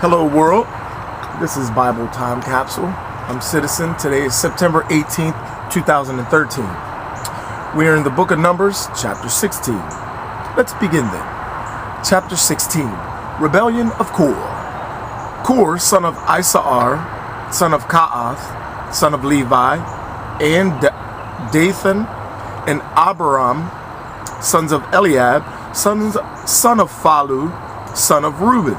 Hello world, this is Bible Time Capsule. I'm Citizen. Today is September 18th, 2013. We are in the book of Numbers, chapter 16. Let's begin then. Chapter 16, Rebellion of Korah. Korah, son of Isaar, son of Caath, son of Levi, and Dathan and Abiram, sons of Eliab, son of Phallu, son of Ruben,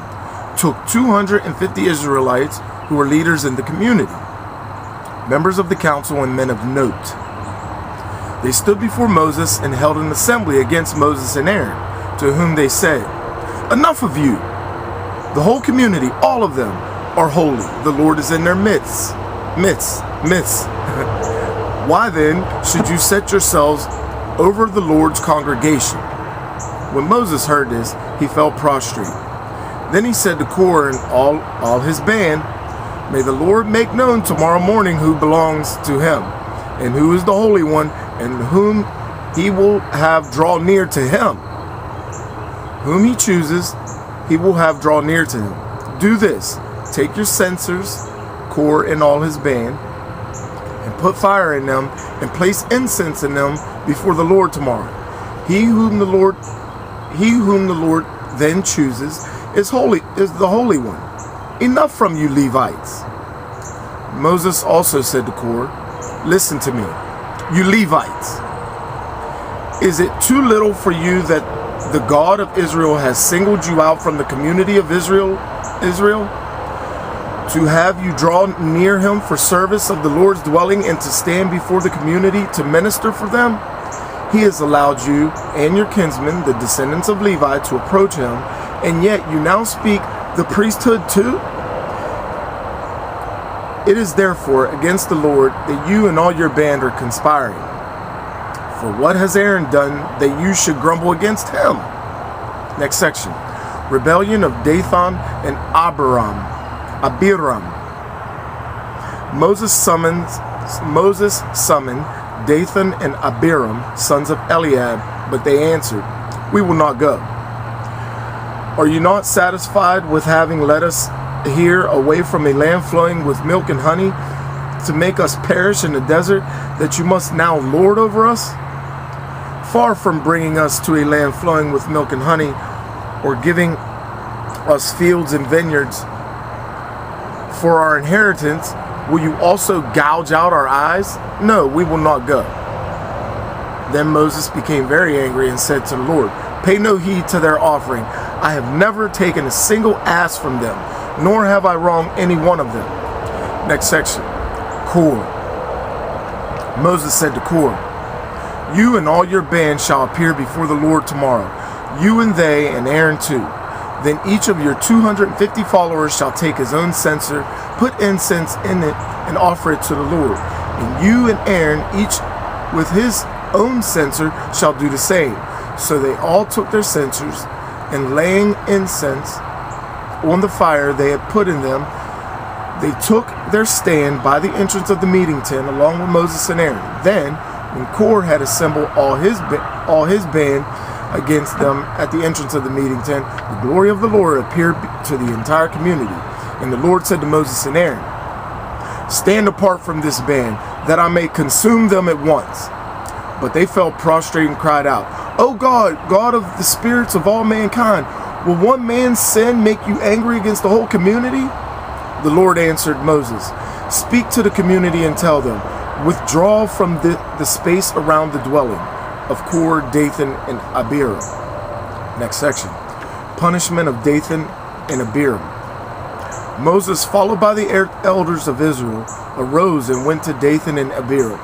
took 250 Israelites who were leaders in the community, members of the council and men of note. They stood before Moses and held an assembly against Moses and Aaron, to whom they said, "Enough of you! The whole community, all of them, are holy. The Lord is in their midst. Why then should you set yourselves over the Lord's congregation?" When Moses heard this, he fell prostrate. Then he said to Korah and all his band, "May the Lord make known tomorrow morning who belongs to him, and who is the Holy One, and whom he will have draw near to him. Whom he chooses, he will have draw near to him. Do this, take your censers, Korah and all his band, and put fire in them, and place incense in them before the Lord tomorrow. He whom the Lord then chooses is the Holy One. Enough from you Levites." Moses also said to Korah, "Listen to me, you Levites. Is it too little for you that the God of Israel has singled you out from the community of Israel, to have you draw near him for service of the Lord's dwelling and to stand before the community to minister for them? He has allowed you and your kinsmen, the descendants of Levi, to approach him, and yet you now speak the priesthood too? It is therefore against the Lord that you and all your band are conspiring. For what has Aaron done that you should grumble against him?" Next section. Rebellion of Dathan and Abiram. Moses summoned Dathan and Abiram, sons of Eliab, but they answered, "We will not go. Are you not satisfied with having led us here away from a land flowing with milk and honey to make us perish in the desert, that you must now lord over us? Far from bringing us to a land flowing with milk and honey, or giving us fields and vineyards for our inheritance, will you also gouge out our eyes? No, we will not go." Then Moses became very angry and said to the Lord, "Pay no heed to their offering. I have never taken a single ass from them, nor have I wronged any one of them." Next section. Korah. Moses said to Korah, "You and all your band shall appear before the Lord tomorrow, you and they and Aaron too. Then each of your 250 followers shall take his own censer, put incense in it, and offer it to the Lord. And you and Aaron, each with his own censer, shall do the same." So they all took their censers, and laying incense on the fire they had put in them, they took their stand by the entrance of the meeting tent along with Moses and Aaron. Then, when Korah had assembled all his band against them at the entrance of the meeting tent, the glory of the Lord appeared to the entire community. And the Lord said to Moses and Aaron, "Stand apart from this band, that I may consume them at once." But they fell prostrate and cried out, "O God, God of the spirits of all mankind, will one man's sin make you angry against the whole community?" The Lord answered Moses, "Speak to the community and tell them, withdraw from the space around the dwelling of Korah, Dathan, and Abiram." Next section. Punishment of Dathan and Abiram. Moses, followed by the elders of Israel, arose and went to Dathan and Abiram.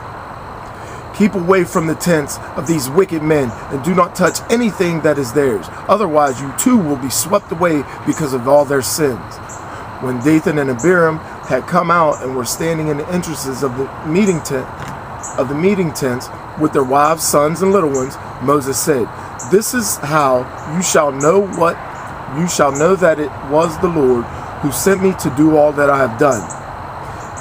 "Keep away from the tents of these wicked men, and do not touch anything that is theirs. Otherwise you too will be swept away because of all their sins." When Dathan and Abiram had come out and were standing in the entrances of the meeting tents with their wives, sons, and little ones, Moses said, "This is how you shall know that it was the Lord who sent me to do all that I have done,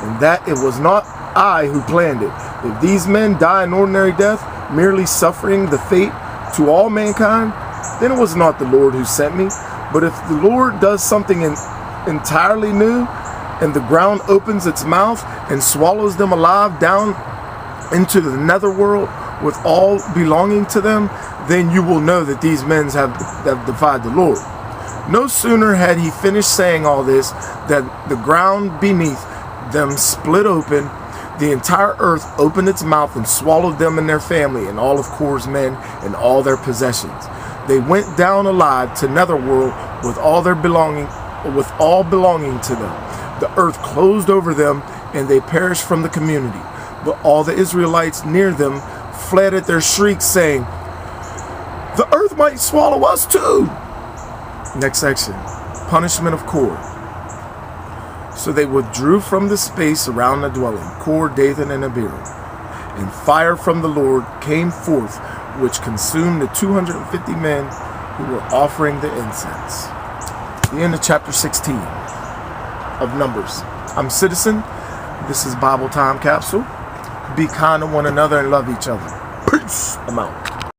and that it was not I who planned it. If these men die an ordinary death, merely suffering the fate to all mankind, then it was not the Lord who sent me. But if the Lord does something entirely new, and the ground opens its mouth and swallows them alive down into the netherworld with all belonging to them, then you will know that these men have defied the Lord. No sooner had he finished saying all this than the ground beneath them split open. The entire earth opened its mouth and swallowed them and their family and all of Korah's men and all their possessions. They went down alive to netherworld with all belonging to them. The earth closed over them, and they perished from the community. But all the Israelites near them fled at their shrieks, saying, "The earth might swallow us too." Next section, punishment of Korah. So they withdrew from the space around the dwelling, Korah, Dathan, and Abiram. And fire from the Lord came forth, which consumed the 250 men who were offering the incense. The end of chapter 16 of Numbers. I'm Citizen. This is Bible Time Capsule. Be kind to one another and love each other. Peace. I'm out.